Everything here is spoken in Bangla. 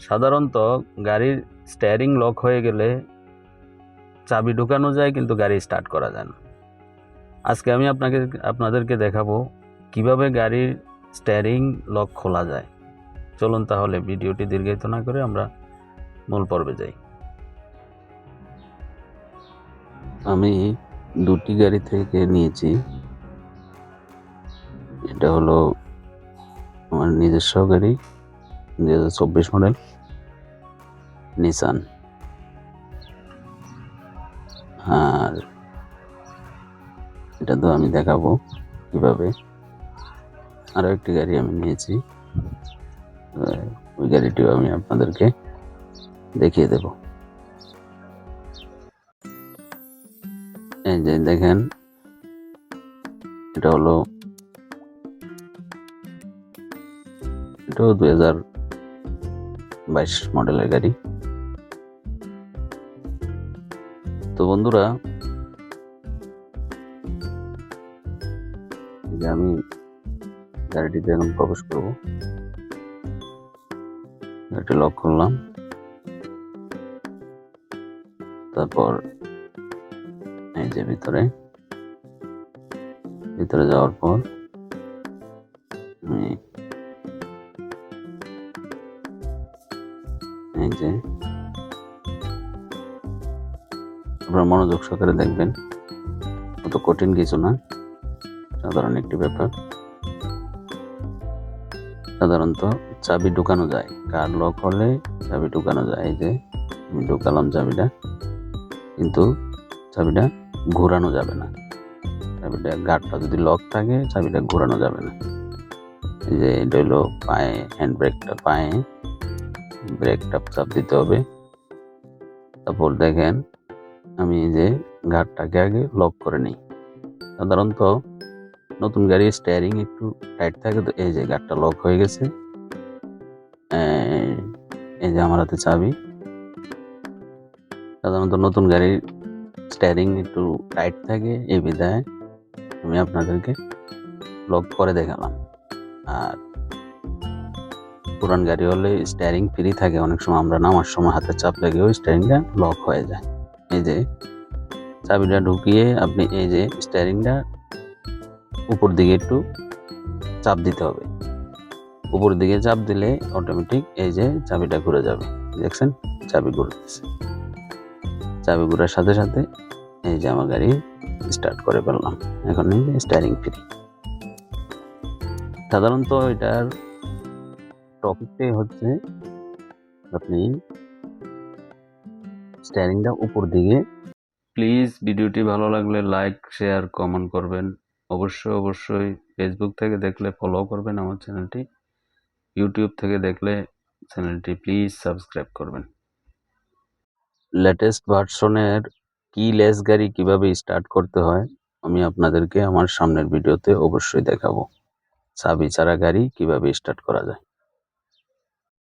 সাধারণত গাড়ির স্টিয়ারিং লক হয়ে গেলে চাবি ঢুকানো যায় কিন্তু গাড়ি স্টার্ট করা যায় না। আজকে আমি আপনাদেরকে দেখাবো কিভাবে গাড়ির স্টিয়ারিং লক খোলা যায়। চলুন তাহলে ভিডিওটি দীর্ঘায়িত না করে আমরা মূল পর্বে যাই। আমি দুটি গাড়ি থেকে নিয়েছি। এটা হলো আমার নিজস্ব গাড়ি, 2024 মডেল নিসান। আর এটা তো আমি দেখাবো কিভাবে। আরো একটি গাড়ি আমি নিয়েছি, ওই গাড়িটিও আমি আপনাদেরকে দেখিয়ে দেব। এই যে দেখেন, এটা হলো 2022 মডেলের গাড়ি। তো বন্ধুরা, যে আমি গাড়িটিতে এখন প্রবেশ করব। গাড়িটি লক করলাম, তারপর এই যে ভিতরে যাওয়ার পর আমি এই যে, আপনারা মনোযোগ সহকারে দেখবেন, অত কঠিন কিছু না, সাধারণ একটি ব্যাপার। সাধারণত চাবি ঢুকানো যায়, কার লক হলে চাবি ঢুকানো যায়। এই যে আমি ঢুকালাম চাবিটা, কিন্তু চাবিটা ঘোরানো যাবে না। চাবিটা গার্ডটা যদি লক থাকে চাবিটা ঘোরানো যাবে না। এই যে এটা হলো পায়ে, হ্যান্ড ব্রেকটা, পায়ে ব্রেকটা চাপ দিতে হবে। তারপর দেখেন, আমি এই যে গার্ডটাকে আগে লক করে নিই। সাধারণত নতুন গাড়ির স্টিয়ারিং একটু টাইট থাকে, তো এই যে গার্ডটা লক হয়ে গেছে। এই যে আমার হাতে চাবি। সাধারণত নতুন গাড়ির স্টিয়ারিং একটু টাইট থাকে, এই বিধায় আমি আপনাদেরকে লক করে দেখালাম। আর পুরান গাড়ি হলে স্টিয়ারিং ফ্রি থাকে, অনেক সময় আমরা নামার সময় হাতে চাপ লেগেও স্টিয়ারিংটা লক হয়ে যায়। এই যে চাবিটা ঢুকিয়ে আপনি এই যে স্টিয়ারিংটা উপর দিকে একটু চাপ দিতে হবে। উপর দিকে চাপ দিলে অটোমেটিক এই যে চাবিটা ঘুরে যাবে। দেখছেন, চাবি ঘুরতেছে। চাবি ঘুরার সাথে সাথে এই যে আমার গাড়ি স্টার্ট করে ফেললাম। এখন এই যে স্টিয়ারিং ফ্রি। সাধারণত এটার টপিকটাই হচ্ছে আপনি স্টিয়ারিংটা উপর দিকে। প্লিজ ভিডিওটি ভালো লাগলে লাইক, শেয়ার, কমেন্ট করবেন। অবশ্যই ফেসবুক থেকে দেখলে ফলো করবেন আমার চ্যানেলটি। ইউটিউব থেকে দেখলে চ্যানেলটি প্লিজ সাবস্ক্রাইব করবেন। লেটেস্ট ভার্সনের কিলেস গাড়ি কিভাবে স্টার্ট করতে হয় আমি আপনাদেরকে আমার সামনের ভিডিওতে অবশ্যই দেখাবো। চাবি ছাড়া গাড়ি কিভাবে স্টার্ট করা যায়।